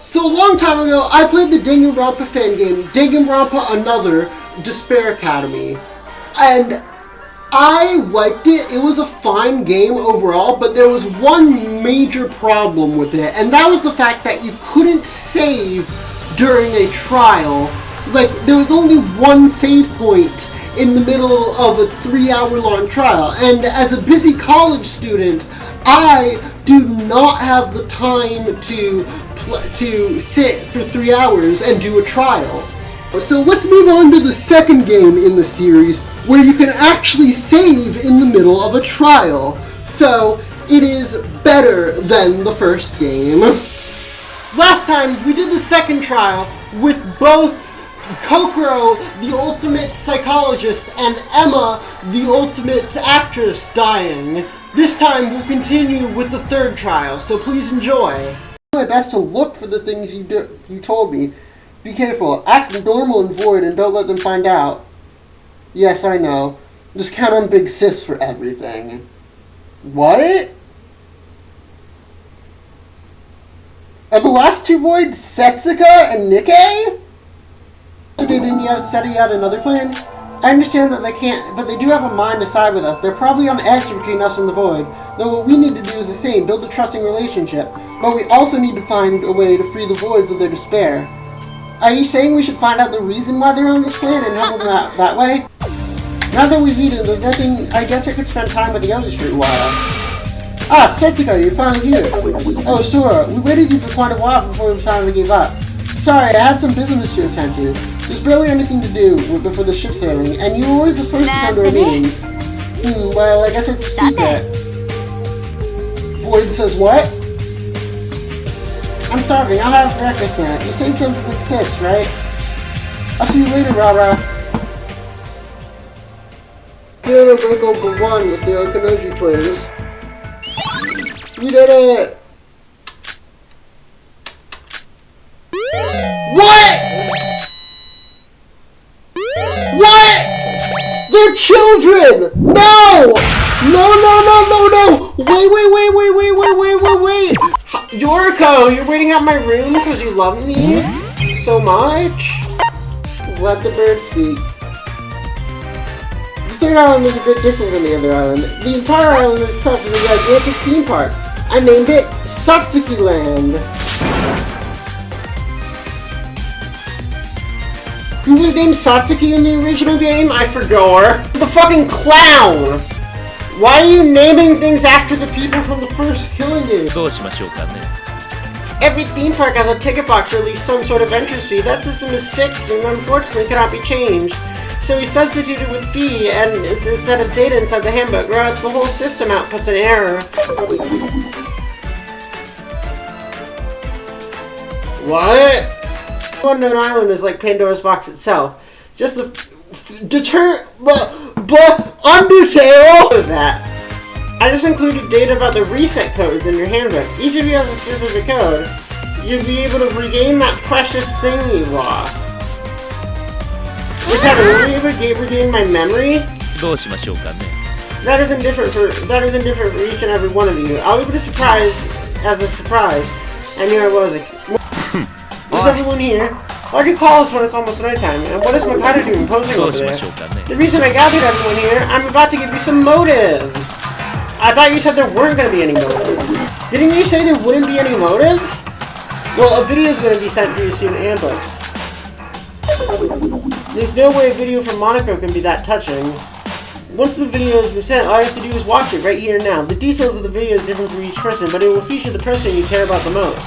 So a long time ago, I played the Danganronpa fan game, Danganronpa Another Despair Academy, and I liked it. It was a fine game overall, but there was one major problem with it, and that was the fact that you couldn't save during a trial. Like, there was only one save point in the middle of a 3-hour-long trial, and as a busy college student, I do not have the time to sit for 3 hours and do a trial. So let's move on to the second game in the series, where you can actually save in the middle of a trial. So it is better than the first game. Last time we did the second trial with both Kokoro, the ultimate psychologist, and Emma, the ultimate actress, dying. This time we'll continue with the third trial, so please enjoy. Do my best to look for the things you told me. Be careful, act normal and void, and don't let them find out. Yes, I know. Just count on Big Sis for everything. What? Are the last two voids Setsuka and Nikkei? So didn't you have set out another plan? I understand that they can't, but they do have a mind to side with us. They're probably on edge between us and the void. Though what we need to do is the same, build a trusting relationship. But we also need to find a way to free the voids of their despair. Are you saying we should find out the reason why they're on this plan and help them that way? Now that we've eaten, there's nothing. I guess I could spend time with the others for a while. Ah, Setsuka, you're finally here. Oh, sure. We waited you for quite a while before we finally gave up. Sorry, I had some business to attend to. There's barely anything to do before the ship sailing, and you were always the first to come to our meetings. Well, I guess it's a secret. Void says what? I'm starving. I'll have breakfast now. You saved some for Big Sis, right? I'll see you later, Rara. Here we go for one with the Okanoji players. We did it! What?! What?! They're children! No! No! Wait! Yoriko, you're waiting out my room because you love me so much? Let the bird speak. The third island is a bit different from the other island. The entire island itself is a gigantic theme park. I named it Satsuki Land. Who was named Satsuki in the original game? I forgot. The fucking clown! Why are you naming things after the people from the first Killing Game? Every theme park has a ticket box or at least some sort of entrance fee. That system is fixed and unfortunately cannot be changed. So we substituted with fee and instead of data inside the handbook, or else the whole system outputs an error. What? Unknown Island is like Pandora's box itself. Just the Undertale was that. I just included data about the reset codes in your handbook. Each of you has a specific code. You'll be able to regain that precious thing you lost. Just have you ever regained my memory? That isn't different for each and every one of you. I'll leave it as a surprise. And here I was. Is everyone here? Why do you call us when it's almost nighttime? And what is Makata doing posing over there? The reason I gathered everyone here, I'm about to give you some motives. I thought you said there weren't going to be any motives. Didn't you say there wouldn't be any motives? Well, a video is going to be sent to you soon in handbooks. There's no way a video from Monaco can be that touching. Once the video has been sent, all you have to do is watch it right here and now. The details of the video is different for each person, but it will feature the person you care about the most.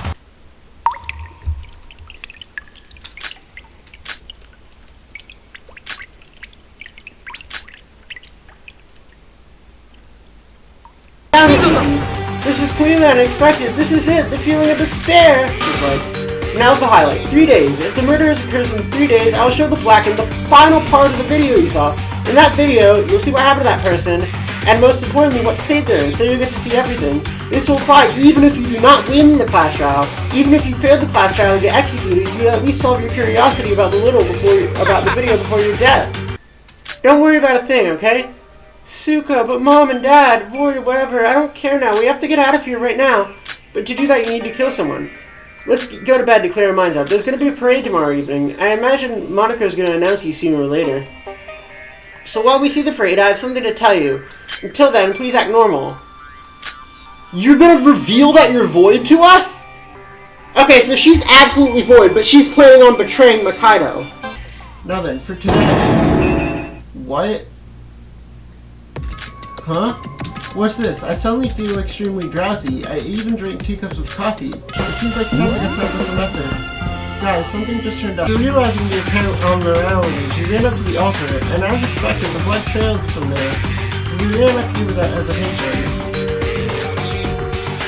This is clearly unexpected. This is it, the feeling of despair. Now's the highlight. 3 days. If the murder occurs in 3 days, I'll show the black in the final part of the video you saw. In that video, you'll see what happened to that person, and most importantly, what stayed there, so you'll get to see everything. This will apply even if you do not win the class trial. Even if you failed the class trial and get executed, you'll at least solve your curiosity about the video before your death. Don't worry about a thing, okay? Suka, but Mom and Dad, Void, whatever, I don't care now. We have to get out of here right now. But to do that, you need to kill someone. Let's go to bed to clear our minds out. There's going to be a parade tomorrow evening. I imagine Monica's going to announce you sooner or later. So while we see the parade, I have something to tell you. Until then, please act normal. You're going to reveal that you're void to us? Okay, so she's absolutely void, but she's planning on betraying Mikado. Now then, for today... What? Huh? What's this? I suddenly feel extremely drowsy. I even drank 2 cups of coffee. It seems like Jessica sent us a message. Guys, something just turned up. You're realizing the apparent abnormalities. You ran up to the altar, and as expected, the blood trailed from there. You ran up here with that as a picture.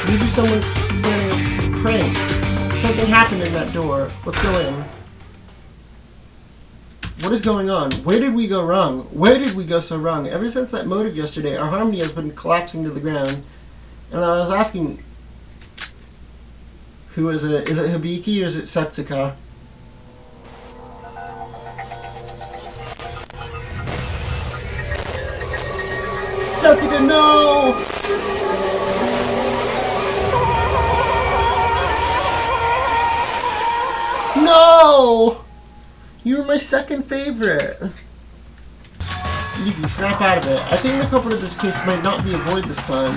Maybe someone's planning a prank. Something happened in that door. Let's go in. What is going on? Where did we go wrong? Where did we go so wrong? Ever since that motive yesterday, our harmony has been collapsing to the ground. And I was asking, who is it? Is it Hibiki or is it Setsuka? Setsuka, no! No! You were my second favorite. Yuki, snap out of it. I think the culprit of this case might not be a void this time.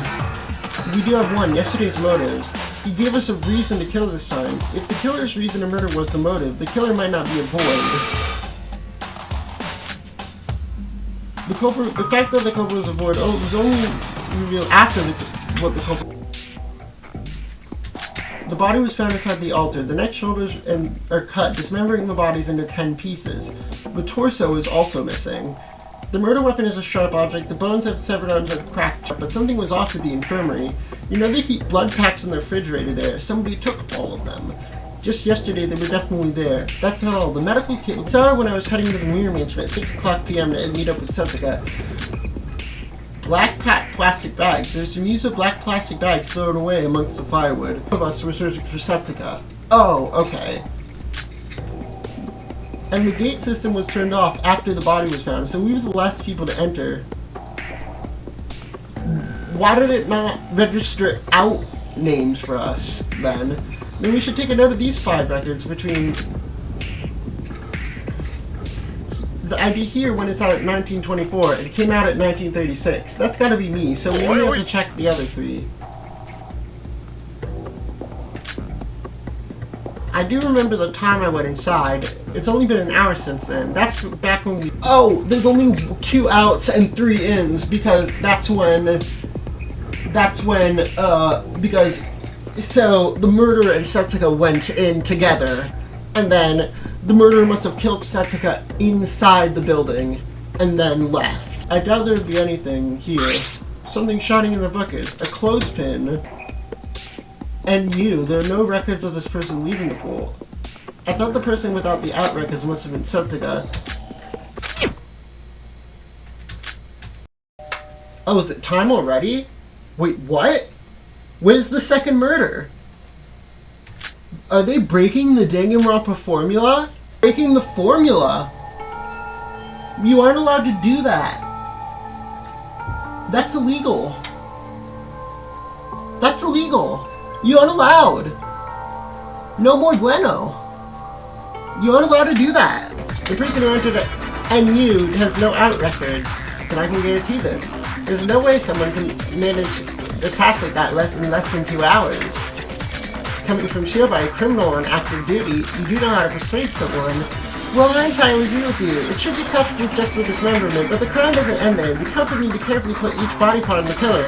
We do have one, yesterday's motives. He gave us a reason to kill this time. If the killer's reason to murder was the motive, the killer might not be a void. The fact that the culprit was a void, it was only revealed after what the culprit... The body was found inside the altar. The neck, shoulders, are cut, dismembering the bodies into 10 pieces. The torso is also missing. The murder weapon is a sharp object. The bones have severed arms and cracked, but something was off at the infirmary. You know they keep blood packs in the refrigerator there. Somebody took all of them. Just yesterday, they were definitely there. That's not all. The medical kit was sour when I was heading to the Mirror Mansion at 6 o'clock p.m. to meet up with Setsuka. Black plastic bags. There's some use of black plastic bags thrown away amongst the firewood. One of us were searching for Setsuka. Oh, okay. And the gate system was turned off after the body was found, so we were the last people to enter. Why did it not register out names for us, then? Then we should take a note of these 5 records between... The ID here when it's out at 1924, it came out at 1936. That's gotta be me, so we only have to check the other 3. I do remember the time I went inside. It's only been an hour since then. That's back when we... Oh, there's only 2 outs and 3 ins, because that's when... because... So, the murderer and Setsuka went in together, and then... The murderer must have killed Setsuka inside the building, and then left. I doubt there would be anything here. Something shining in the bucket. A clothespin. And you. There are no records of this person leaving the pool. I thought the person without the out records must have been Setsuka. Oh, is it time already? Wait, what? Where's the second murder? Are they breaking the Danganronpa formula? Breaking the formula? You aren't allowed to do that. That's illegal. That's illegal. You aren't allowed. No more bueno. You aren't allowed to do that. The person who entered it and you has no out records. And I can guarantee this. There's no way someone can manage a task like that in less than 2 hours. Coming from Shield by a criminal on active duty, you do know how to persuade someone. Well, I entirely agree with you. It should be tough with just the dismemberment, but the crime doesn't end there. The company need to carefully put each body part on the killer.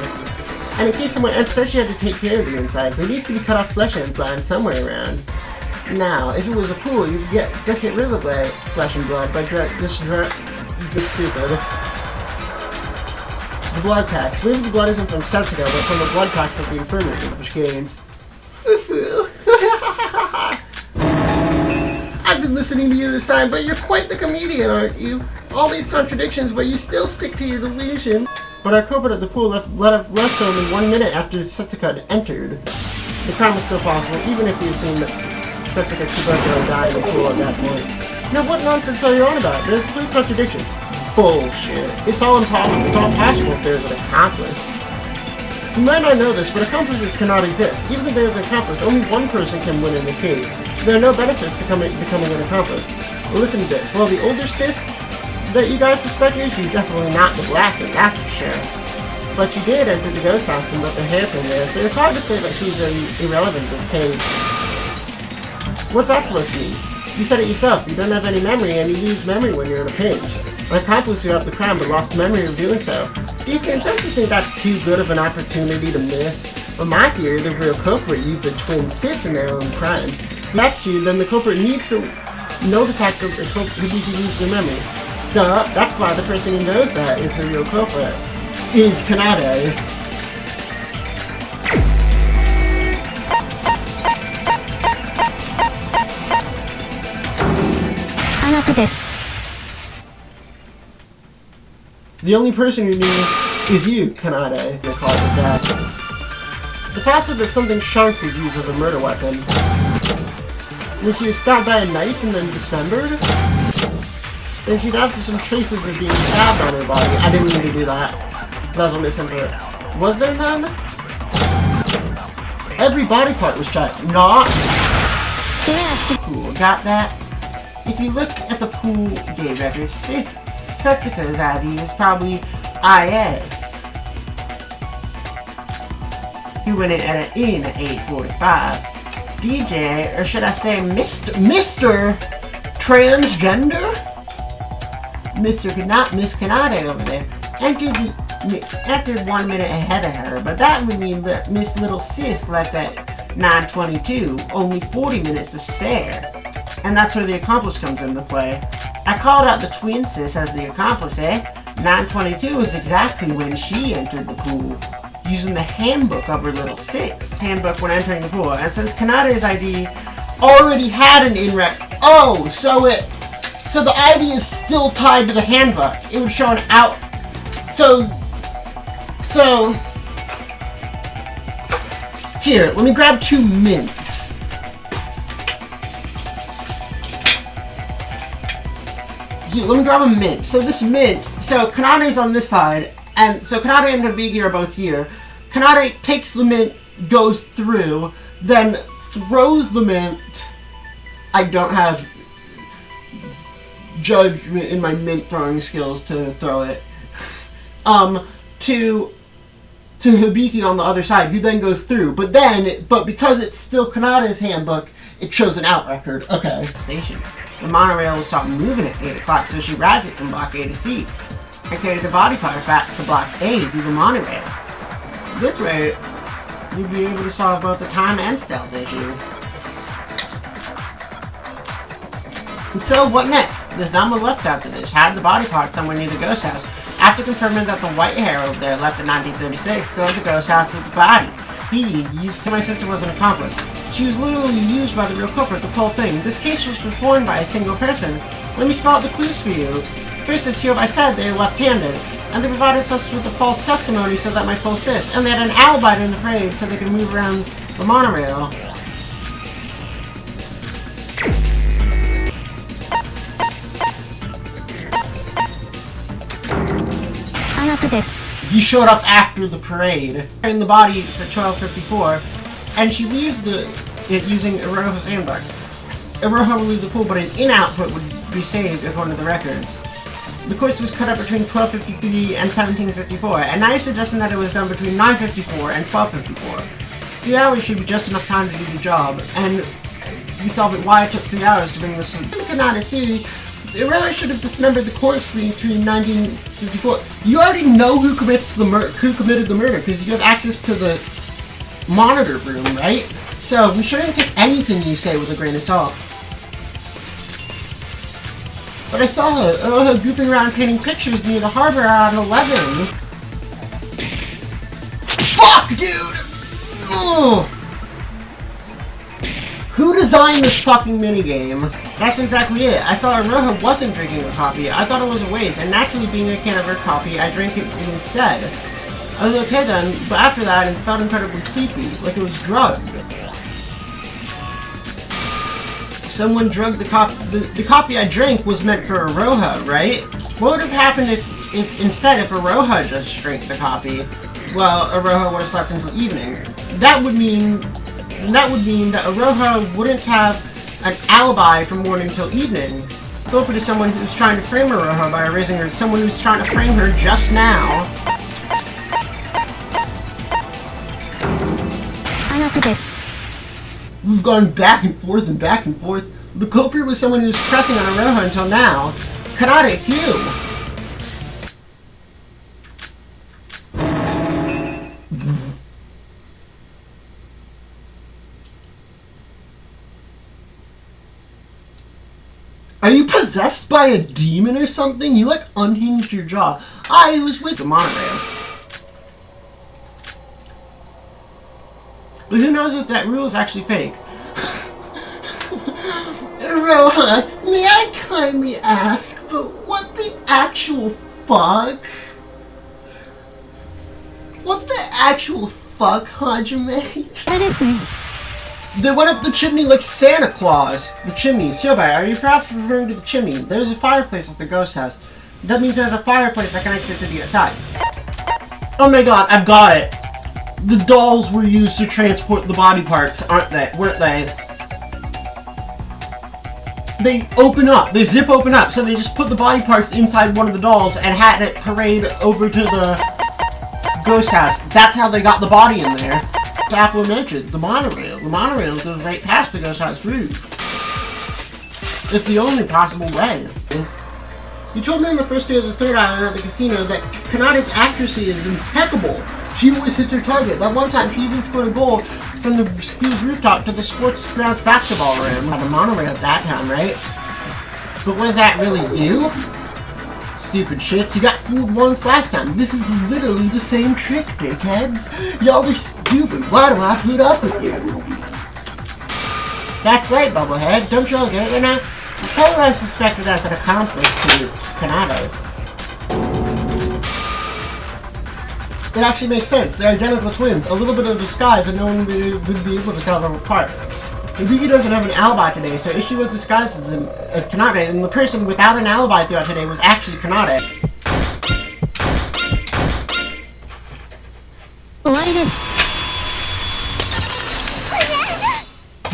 And in case someone else says you have to take care of the inside, there needs to be cut off flesh and blood somewhere around. Now, if it was a pool, you could just get rid of the flesh and blood by just stupid. The blood packs. Maybe the blood isn't from Setsuka, but from the blood packs of the infirmary, which gains. I've been listening to you this time, but you're quite the comedian, aren't you? All these contradictions, but you still stick to your delusion. But our culprit at the pool left only 1 minute after Setsuka had entered. The crime was still possible, even if we assume that Setsuka Kubato died in the pool at that point. Now what nonsense are you on about? There's 3 contradictions. Bullshit. It's all impossible. It's all possible if there's an accomplice. You might not know this, but accomplices cannot exist. Even if there's an accomplice, only one person can win in this game. There are no benefits to becoming an accomplice. Well, listen to this. Well, the older sis that you guys suspect here, she's definitely not the black one, that's for sure. But she did enter the ghost house and left her hairpin there, so it's hard to say that she's irrelevant to this page. What's that supposed to mean? You said it yourself, you don't have any memory and you lose memory when you're in a pinch. An accomplice who helped the crime but lost memory of doing so. Don't you think that's too good of an opportunity to miss? In my theory, the real culprit used a twin sis in their own crimes. If that's true, then the culprit needs to know the fact that the culprit lose their memory. Duh, that's why the person who knows that is the real culprit. Is Kaede. The only person who knew is you, Kaede. They call it that. The fact that something sharp was used as a murder weapon. When she was stabbed by a knife and then dismembered, then she'd have some traces of being stabbed on her body. I didn't mean to do that. That's what misinterpreted. Was there none? Every body part was checked. Not. Cool, got that? If you look at the pool game record, Setsuka's ID is probably IS. He went in at 8:45. DJ, or should I say Mr. Transgender? Miss Kaede over there entered 1 minute ahead of her, but that would mean that Miss Little Sis left at 9:22, only 40 minutes to spare. And that's where the accomplice comes into play. I called out the twin sis as the accomplice, eh? 9:22 is exactly when she entered the pool, using the handbook of her little sis. Handbook when entering the pool. And since Kaede's ID already had an in-rec, so the ID is still tied to the handbook. It would show an out. So here, let me grab 2 mints. Here, let me grab a mint. So this mint, so Kaede's on this side, and so Kaede and Hibiki are both here. Kaede takes the mint, goes through, then throws the mint. I don't have judgment in my mint throwing skills to throw it. To Hibiki on the other side, who then goes through. But because it's still Kaede's handbook, it shows an out record. Okay. Station. The monorail will stop moving at 8 o'clock, so she rides it from block A to C. I carried the body parts back to block A through the monorail. This way, you'll be able to solve both the time and stealth issue. And so, what next? There's not much left after this. Had the body part somewhere near the ghost house. After confirming that the white hair over there left in 1936, go to the ghost house with the body. My sister was an accomplice. She was literally used by the real culprit, the whole thing. This case was performed by a single person. Let me spell out the clues for you. First, as Hyobai said, they are left-handed, and they provided us with a false testimony so that my full sis, and they had an alibi in the parade so they could move around the monorail. He showed up after the parade, in the body at 12:54, and she leaves it using Iroha's handbook. Iroha will leave the pool, but an in-output would be saved according to the records. The course was cut up between 12:53 and 17:54, and now you're suggesting that it was done between 9:54 and 12:54. 3 hours should be just enough time to do the job, and you solve it why it took 3 hours to bring this in. Kaede's theory, Iroha should have dismembered the corpse between 1954. You already know who committed the murder because you have access to the monitor room, right? So we shouldn't take anything you say with a grain of salt. But I saw her goofing around painting pictures near the harbor at 11. Fuck, dude! Ugh. Who designed this fucking minigame? That's exactly it. I saw Iroha wasn't drinking her coffee. I thought it was a waste, and naturally being a can of her coffee, I drank it instead. I was okay then, but after that, it felt incredibly sleepy, like it was drugged. Someone drugged the coffee. The coffee I drank was meant for Iroha, right? What would have happened if instead Iroha just drank the coffee? well, Aroha would have slept until evening. That would mean that Aroha wouldn't have an alibi from morning till evening. The culprit is someone who's trying to frame Aroha by erasing her. Someone who's trying to frame her just now. We've gone back and forth and back and forth. The culprit was someone who was pressing on Aroha until now. Kaede, too. Are you possessed by a demon or something? You like unhinged your jaw. I was with the monorail. But who knows if that rule is actually fake? Aroha, may I kindly ask, but what the actual fuck? What the actual fuck, Hajime? That is me. They went up the chimney like Santa Claus. The chimney. Shobai, are you perhaps referring to the chimney? There's a fireplace at the ghost house. That means there's a fireplace that connects to the outside. Oh my god, I've got it. The dolls were used to transport the body parts, aren't they? Weren't they? They open up. They zip open up. So they just put the body parts inside one of the dolls and had it parade over to the ghost house. That's how they got the body in there. Aforementioned, the monorail. The monorail goes right past the ghost house roof. It's the only possible way. You told me on the first day of the third island at the casino that Kaede's accuracy is impeccable. She always hits her target. That one time, she even scored a goal from the school's rooftop to the sports grounds basketball rim. Had a monorail at that time, right? But was that really you? Stupid shit. You got fooled once last time. This is literally the same trick, dickheads. Y'all are stupid. Why do I put up with you? That's right, Bubblehead. Don't y'all get it now? Tell her I suspected as an accomplice to Kaede. It actually makes sense. They're identical twins. A little bit of disguise and no one would be able to tell them apart. Hibiki doesn't have an alibi today, so if she was disguised as Kaede, and the person without an alibi throughout today was actually Kaede.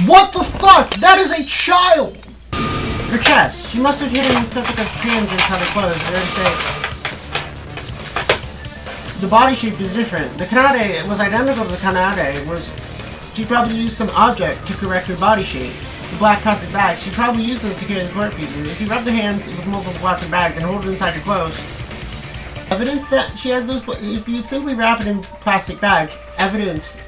What the fuck? That is a child! Her chest. She must have hidden Sethika's hands inside her clothes. The body shape is different. The Kaede was identical to the Kaede. She probably used some object to correct her body shape. The black plastic bags. She probably used those to carry the cork pieces. If you rub the hands with multiple plastic bags and hold it inside your clothes, evidence that she had those. If you simply wrap it in plastic bags, evidence.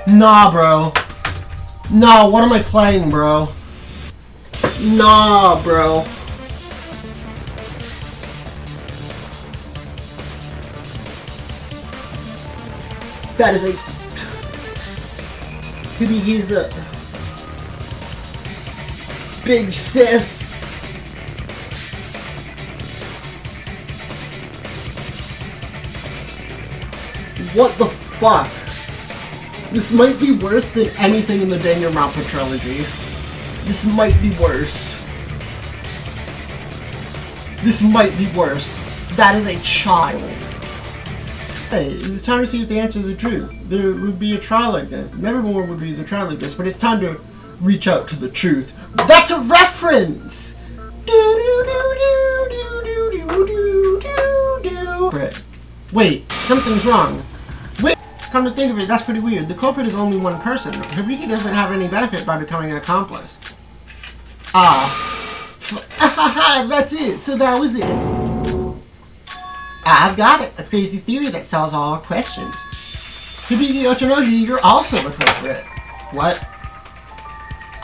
Nah, bro. Nah, what am I playing, bro? Nah, bro. That is a... He's a... big sis. What the fuck? This might be worse than anything in the Danganronpa trilogy. This might be worse. This might be worse. That is a child. Hey, it's time to see if they answer the truth. There would be a trial like this. Nevermore would be the trial like this, but it's time to reach out to the truth. That's a reference! Wait, something's wrong. Wait, come to think of it, that's pretty weird. The culprit is only one person. Hibiki doesn't have any benefit by becoming an accomplice. That's it. So that was it. I've got it. A crazy theory that solves all our questions. Hibiki Ochinoji, you're also the culprit. What?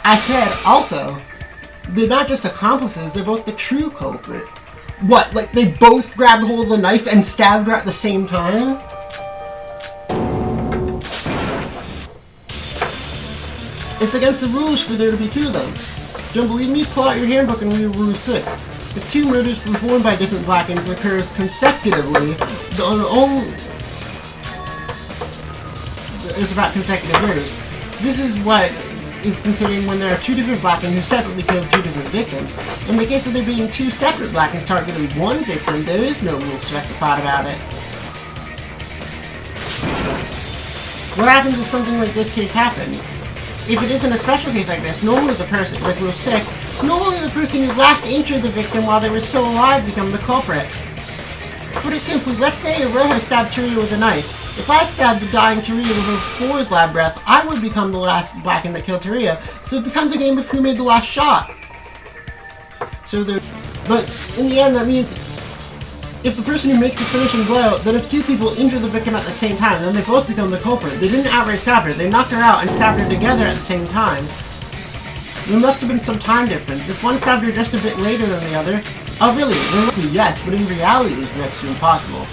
I said also. They're not just accomplices, they're both the true culprit. What, like they both grabbed hold of the knife and stabbed her at the same time? It's against the rules for there to be two of them. Don't believe me? Pull out your handbook and read Rule 6. If two murders performed by different Blackens occurs consecutively, the only... It's about consecutive murders. This is what is considering when there are two different Blacken who separately killed two different victims. In the case of there being two separate Blackens targeting one victim, there is no rule specified about it. What happens if something like this case happened? If it isn't a special case like this, normally the person, like Rule 6, normally the person who last injured the victim while they were still alive become the culprit. Put it simply, let's say Iroha stabbed Taria with a knife. If I stabbed the dying Taria with her 4's lab breath, I would become the last Blacken that killed Taria, so it becomes a game of who made the last shot. But in the end, that means if the person who makes the finishing blow, then if two people injure the victim at the same time, then they both become the culprit. They didn't outright stab her, they knocked her out and stabbed her together at the same time. There must have been some time difference. If one stabbed her just a bit later than the other, oh really, realistically yes, but in reality it's next to impossible.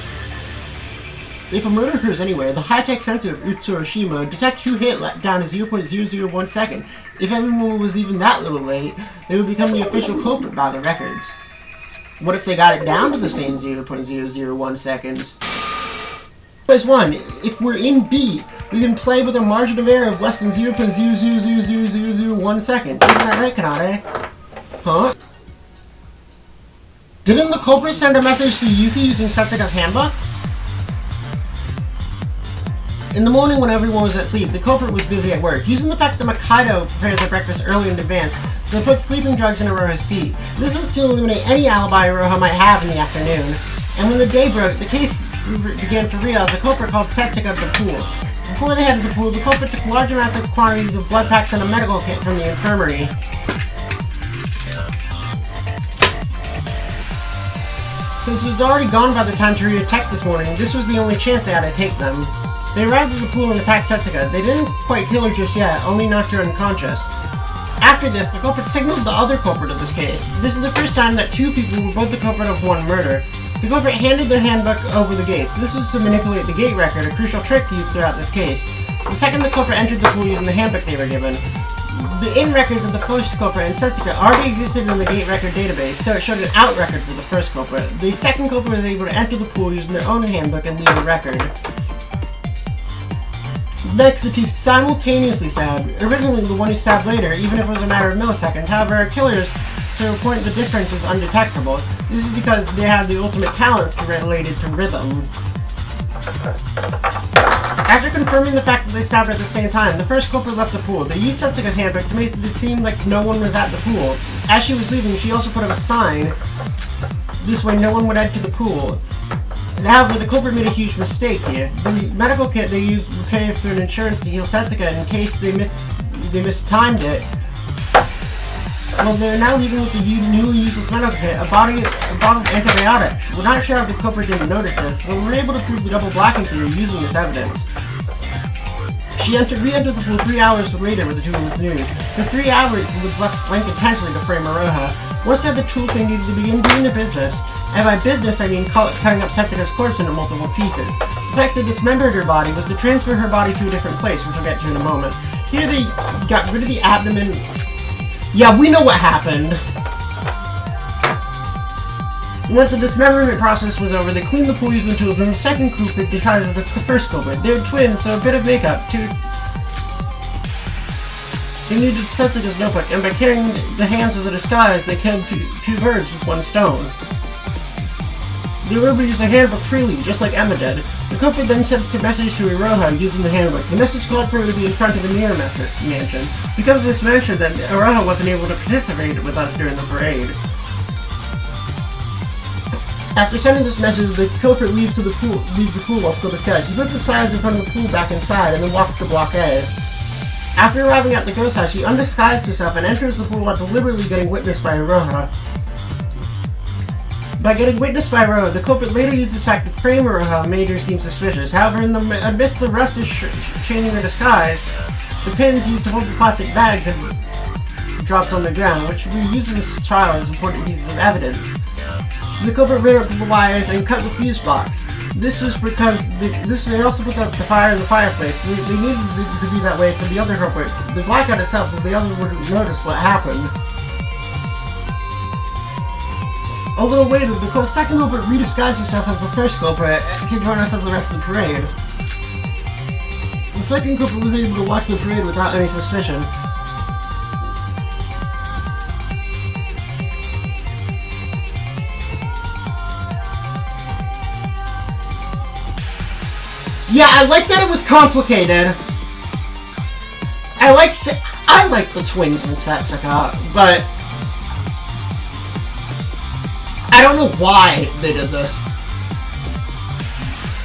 If a murder occurs anywhere, the high-tech sensor of Utsuroshima detects who hit down to 0.001 second. If everyone was even that little late, they would become the official culprit by the records. What if they got it down to the same 0.001 seconds? Phase 1. If we're in B, we can play with a margin of error of less than 0.0000001 seconds. Isn't that right, Kanade? Huh? Didn't the culprit send a message to Yuki using Setsuka's handbook? In the morning when everyone was asleep, the culprit was busy at work, using the fact that Makaido prepares their breakfast early in advance, so they put sleeping drugs in Iroha's seat. This was to eliminate any alibi Iroha might have in the afternoon. And when the day broke, the case began for real as the culprit called Setsuka to the pool. Before they headed to the pool, the culprit took large amounts of quantities of blood packs and a medical kit from the infirmary. Since it was already gone by the time Taria attacked this morning, this was the only chance they had to take them. They arrived at the pool and attacked Setsuka. They didn't quite kill her just yet, only knocked her unconscious. After this, the culprit signaled the other culprit of this case. This is the first time that two people were both the culprit of one murder. The culprit handed their handbook over the gates. This was to manipulate the gate record, a crucial trick used throughout this case. The second the culprit entered the pool using the handbook they were given. The in records of the first culprit and Setsuka already existed in the gate record database, so it showed an out record for the first culprit. The second culprit was able to enter the pool using their own handbook and leave a record. Next, the two simultaneously stabbed. Originally, the one who stabbed later, even if it was a matter of milliseconds. However, our killers, to report the difference is undetectable. This is because they have the ultimate talents related to rhythm. After confirming the fact that they stabbed at the same time, the first culprit left the pool. They used Setsuka's handbook to make it seem like no one was at the pool. As she was leaving, she also put up a sign. This way, no one would enter the pool. However, the culprit made a huge mistake here. The medical kit they used was paid through an insurance to heal Setsuka in case they mistimed it. Well, they're now leaving with the newly useless medical kit, a bottle of antibiotics. We're not sure if the culprit didn't notice this, but we were able to prove the double blacking theory using this evidence. She re-entered the pool 3 hours later with the tool in its nude. For 3 hours, it was left blank intentionally to frame Iroha. Once they had the tool, they needed to begin doing their business. And by business, I mean cutting up Setsuka's corpse into multiple pieces. The fact they dismembered her body was to transfer her body to a different place, which we'll get to in a moment. Here they got rid of the abdomen. Yeah, we know what happened. Once the dismemberment process was over, they cleaned the pool using the tools, and the second culprit disguised as the first culprit. They were twins, so a bit of makeup, too. They needed Setsuka's notebook, and by carrying the hands as a disguise, they killed two birds with one stone. They were able to use the handbook freely, just like Emma did. The culprit then sent a message to Iroha using the handbook. The message called for her to be in front of the Mirror Mansion. Because of this mention that Iroha wasn't able to participate with us during the parade. After sending this message, the culprit leaves the pool while still disguised. She puts the signs in front of the pool back inside and then walks to Block A. After arriving at the ghost house, she undisguised herself and enters the pool while deliberately getting witnessed by Iroha. By getting witnessed by Iroha, the culprit later used this fact to frame Iroha and made her seem suspicious. However, amidst the rest of changing her disguise, the pins used to hold the plastic bag had dropped on the ground, which we used in this trial as important pieces of evidence. The culprit ran up the wires and cut the fuse box. This was because they also put out the fire in the fireplace. They needed to be that way for the other culprit. The blackout itself, so the other wouldn't notice what happened. A little later, the second culprit redisguised herself as the first culprit to join us at the rest of the parade. The second culprit was able to watch the parade without any suspicion. Yeah, I like that it was complicated. I like the twins in Setsuka, but I don't know why they did this.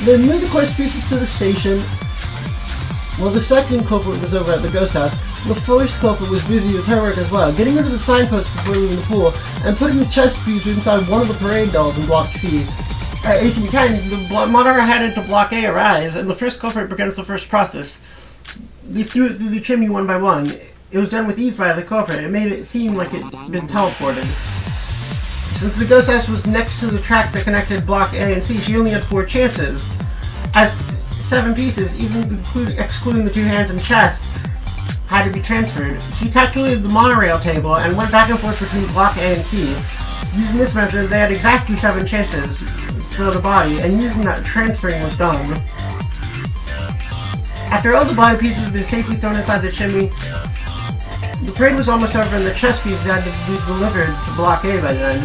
They moved the corpse pieces to the station. While the second culprit was over at the ghost house, the first culprit was busy with her work as well, getting rid of the signpost before leaving the pool, and putting the chess piece inside one of the parade dolls in Block C. At 1810, the monitor headed to Block A arrives, and the first culprit begins the first process. They threw it through the chimney one by one. It was done with ease by the culprit. It made it seem like it'd been teleported. Since the ghost house was next to the track that connected Block A and C, she only had 4 chances. As 7 pieces, even excluding the 2 hands and chest, had to be transferred. She calculated the monorail table and went back and forth between Block A and C. Using this method, they had exactly 7 chances for the body, and using that, transferring was done. After all the body pieces had been safely thrown inside the chimney, the parade was almost over and the chess pieces had to be delivered to Block A by then.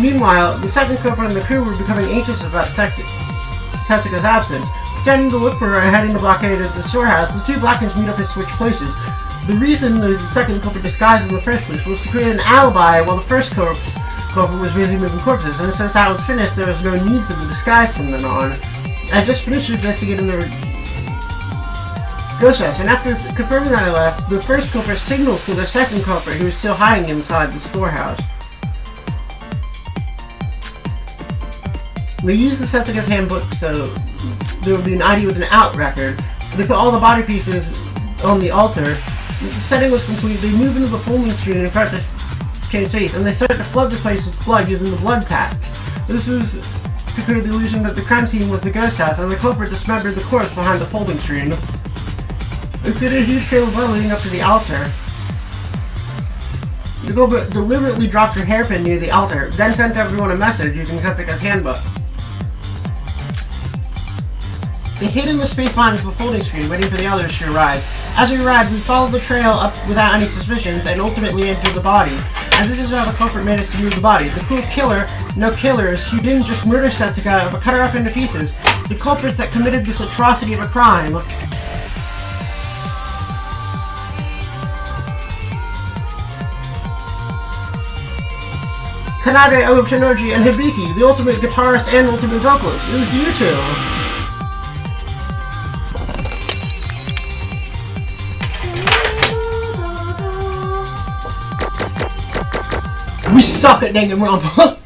Meanwhile, the second culprit and the crew were becoming anxious about Setsuka's absence. Pretending to look for her and heading to Block A to the storehouse, the 2 Blackens meet up and switch places. The reason the second culprit disguised in the first place was to create an alibi while the first culprit was busy moving corpses, and since that was finished, there was no need for the disguise from then on. I just finished investigating the ghost house, and after confirming that I left, the first culprit signals to the second culprit who was still hiding inside the storehouse. They used the Setsuka's handbook so there would be an ID with an out record. They put all the body pieces on the altar. The setting was complete. They moved into the folding screen and tried to change face, and they started to flood this place with blood using the blood packs. This was to create the illusion that the crime scene was the ghost house, and the culprit dismembered the corpse behind the folding screen. They created a huge trail of blood leading up to the altar. The culprit deliberately dropped her hairpin near the altar, then sent everyone a message using Setsuka's handbook. They hid in the space behind the folding screen, waiting for the others to arrive. As we arrived, we followed the trail up without any suspicions, and ultimately entered the body. And this is how the culprit managed to move the body. The cruel killer, no killers, who didn't just murder Setsuka, but cut her up into pieces. The culprit that committed this atrocity of a crime. Kanade, Obuchinoji, and Hibiki, the ultimate guitarist and ultimate vocalist. It was you two. We suck at Danganronpa.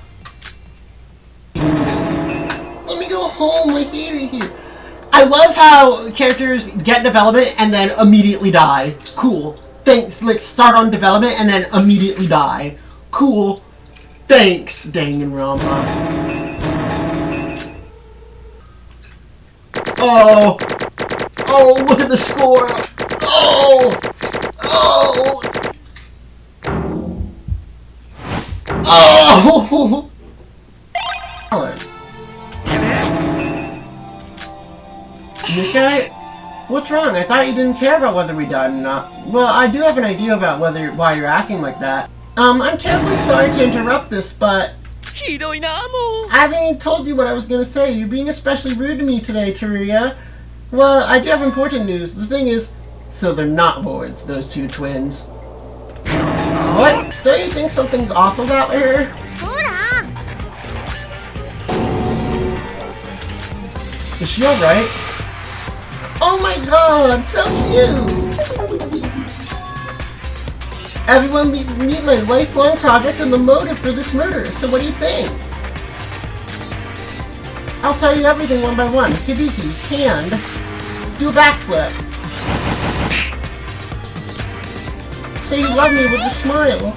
Let me go home. I hate it here. I love how characters get development and then immediately die. Cool. Thanks. Let's start on development and then immediately die. Cool. Thanks, Danganronpa. Oh. Oh, look at the score. Oh. Oh. Oh! Okay? What's wrong? I thought you didn't care about whether we died or not. Well, I do have an idea about why you're acting like that. I'm terribly sorry to interrupt this, but I haven't even told you what I was going to say. You're being especially rude to me today, Teruya. Well, I do have important news. The thing is, so they're not boys, those 2 twins. What? Don't you think something's off about her? Is she alright? Oh my god, so cute! Everyone meet my lifelong project and the motive for this murder, so what do you think? I'll tell you everything one by one. Hibiki, hand. Do a backflip. Say you love me with a smile.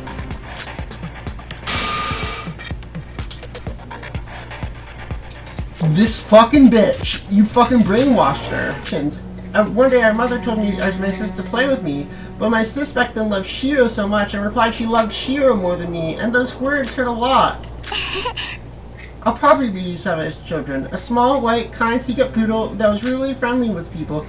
This fucking bitch. You fucking brainwashed her. One day our mother told me my sister to play with me, but my sis back then loved Shiro so much and replied she loved Shiro more than me, and those words hurt a lot. I'll probably be used to have as children. A small, white, kind teacup poodle that was really friendly with people.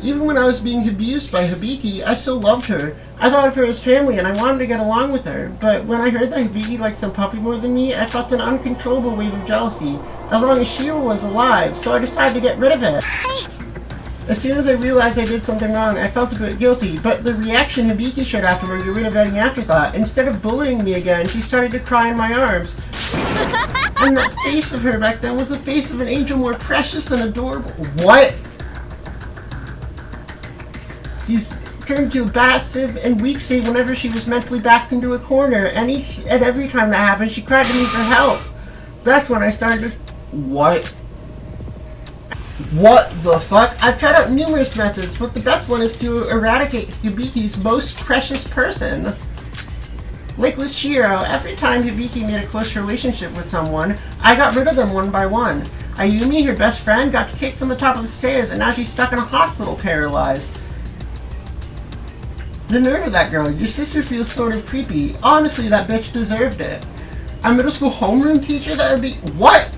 Even when I was being abused by Hibiki, I still loved her. I thought of her as family and I wanted to get along with her, but when I heard that Hibiki liked some puppy more than me, I felt an uncontrollable wave of jealousy. as long as Shiro was alive, so I decided to get rid of it. As soon as I realized I did something wrong, I felt a bit guilty, but the reaction Hibiki showed afterward got rid of any afterthought. Instead of bullying me again, she started to cry in my arms. And that face of her back then was the face of an angel more precious and adorable. What? She's turned to a passive and weak state whenever she was mentally backed into a corner, and every time that happened, she cried to me for help. That's when I started to... What? What the fuck? I've tried out numerous methods, but the best one is to eradicate Hibiki's most precious person. Like with Shiro, every time Hibiki made a close relationship with someone, I got rid of them one by one. Ayumi, her best friend, got kicked from the top of the stairs, and now she's stuck in a hospital paralyzed. The nerve of that girl. Your sister feels sort of creepy. Honestly, that bitch deserved it. A middle school homeroom teacher? That would be... What?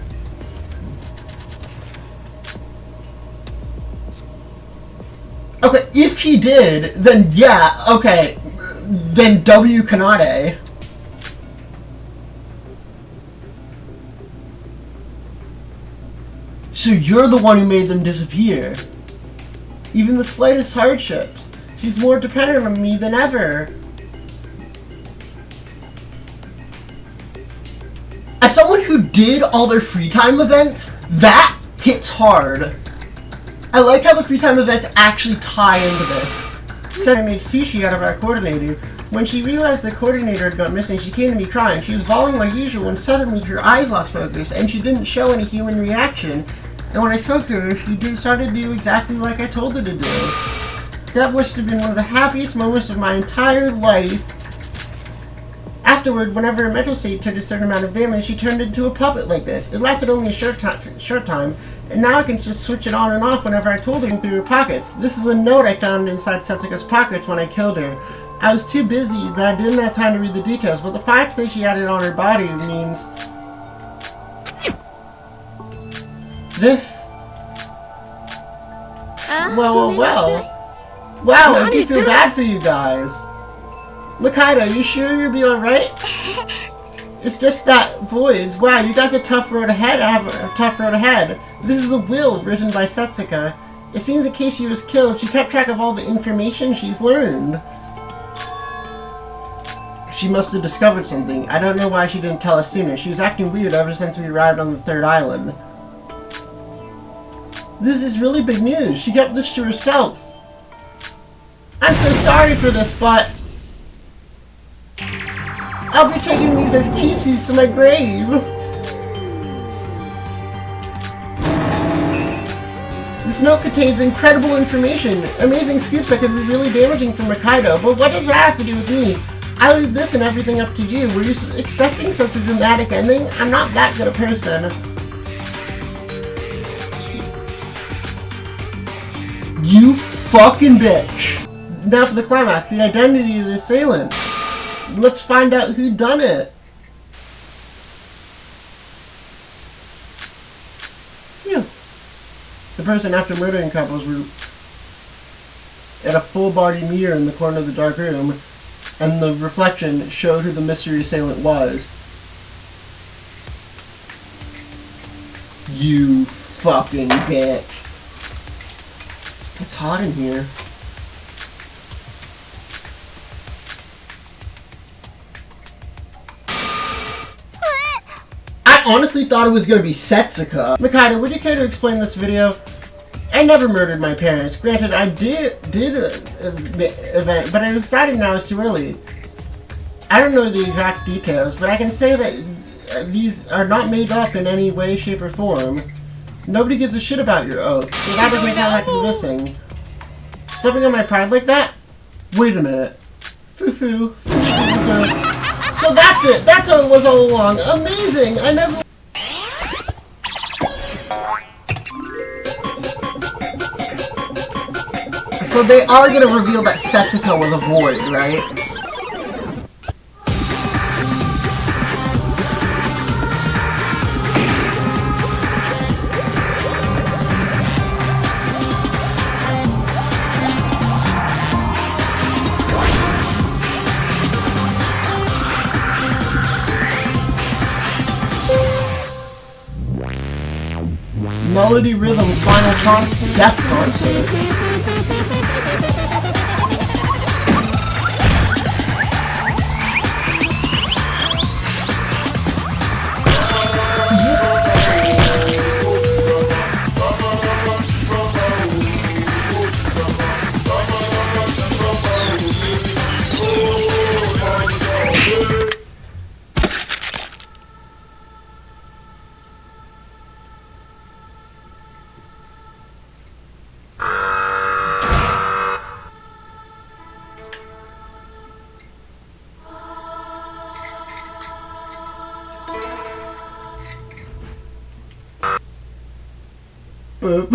Okay, if he did, then yeah, okay. Then W. Kanade. So you're the one who made them disappear. Even the slightest hardships. She's more dependent on me than ever. As someone who did all their free time events, that hits hard. I like how the free time events actually tie into this. Said I made sushi out of our coordinator. When she realized the coordinator had gone missing, she came to me crying. She was bawling like usual when suddenly her eyes lost focus and she didn't show any human reaction. And when I spoke to her, she started to do exactly like I told her to do. That must have been one of the happiest moments of my entire life. Afterward, whenever her mental state took a certain amount of damage, she turned into a puppet like this. It lasted only a short time, and now I can just switch it on and off whenever I told her through her pockets. This is a note I found inside Setsuka's pockets when I killed her. I was too busy that I didn't have time to read the details, but the fact that she had it on her body means... This... Well. Wow, I do feel bad for you guys. Mikado, you sure you'll be alright? It's just that voids. Wow, you guys have a tough road ahead. This is a will written by Setsuka. It seems in case she was killed, she kept track of all the information she's learned. She must have discovered something. I don't know why she didn't tell us sooner. She was acting weird ever since we arrived on the third island. This is really big news. She kept this to herself. I'm so sorry for this, but... I'll be taking these as keepsies to my grave. This note contains incredible information, amazing scoops that could be really damaging for Mikado, but what does that have to do with me? I leave this and everything up to you. Were you expecting such a dramatic ending? I'm not that good a person. You fucking bitch. Now for the climax, the identity of the assailant. Let's find out who done it. Yeah. The person after murdering couples were at a full-body mirror in the corner of the dark room, and the reflection showed who the mystery assailant was. You fucking bitch. It's hot in here. I honestly thought it was going to be Setsuka. Mikado, would you care to explain this video? I never murdered my parents. Granted, I did event, but I decided now it's too early. I don't know the exact details, but I can say that these are not made up in any way, shape, or form. Nobody gives a shit about your oath, so that doesn't sound like you're missing. Stepping on my pride like that? Wait a minute. Foo-foo. Foo-foo. So that's it. That's how it was all along. Amazing. I never... So they are going to reveal that Setsuka was a void, right? melody, rhythm, final taunt, death concert. Look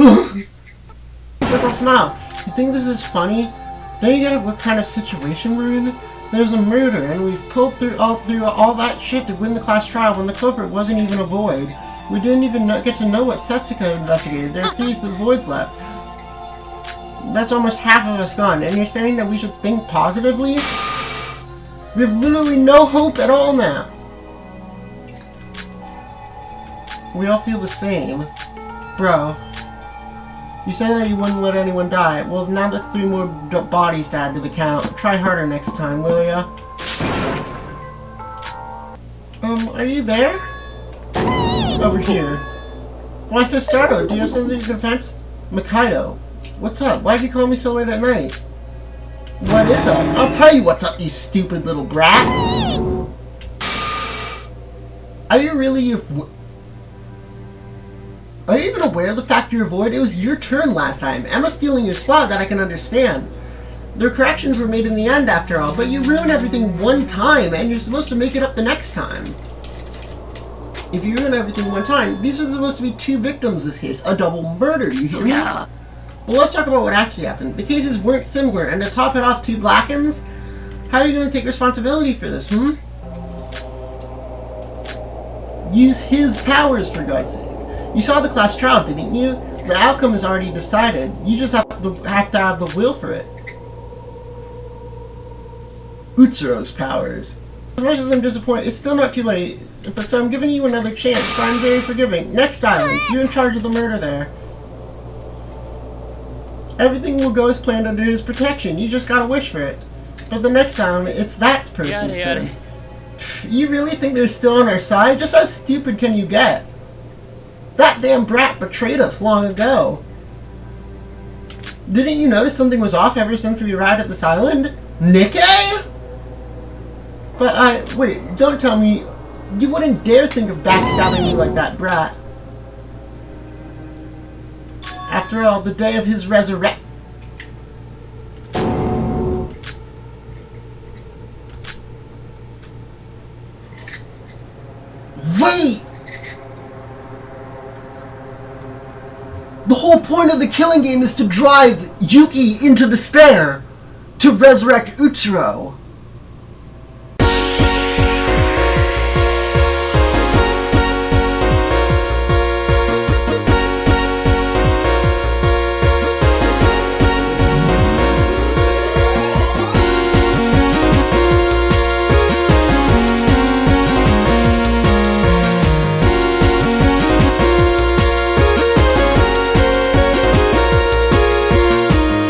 what's now. You think this is funny? Don't you get what kind of situation we're in? There's a murder, and we've pulled through all that shit to win the class trial when the culprit wasn't even a void. We didn't even get to know what Setsuka investigated. There are 3 voids left. That's almost half of us gone, and you're saying that we should think positively? We have literally no hope at all now. We all feel the same. Bro. You said that you wouldn't let anyone die. Well, now that's 3 more bodies to add to the count. Try harder next time, will ya? Are you there? Over here. Why so startled? Do you have something to defense? Mikado. What's up? Why'd you call me so late at night? What is up? I'll tell you what's up, you stupid little brat! Are you really... Are you even aware of the fact you're a void? It was your turn last time. Emma stealing your spot, that I can understand. Their corrections were made in the end after all, but you ruin everything one time, and you're supposed to make it up the next time. If you ruin everything one time, these were supposed to be 2 victims this case. A double murder, you hear me? Well, let's talk about what actually happened. The cases weren't similar, and to top it off 2 black-ins? How are you going to take responsibility for this, Use his powers, for God's sake. You saw the class trial, didn't you? The outcome is already decided. You just have to have the will for it. Utsuro's powers. As much as I'm disappointed, it's still not too late. But so I'm giving you another chance, so I'm very forgiving. Next island, you're in charge of the murder there. Everything will go as planned under his protection. You just gotta wish for it. But the next island, it's that person's turn. You really think they're still on our side? Just how stupid can you get? That damn brat betrayed us long ago. Didn't you notice something was off ever since we arrived at this island? Nikkei? But wait, don't tell me, you wouldn't dare think of backstabbing me like that brat. After all, the day of his resurrection. Wait! The whole point of the killing game is to drive Yuki into despair, to resurrect Utsuro.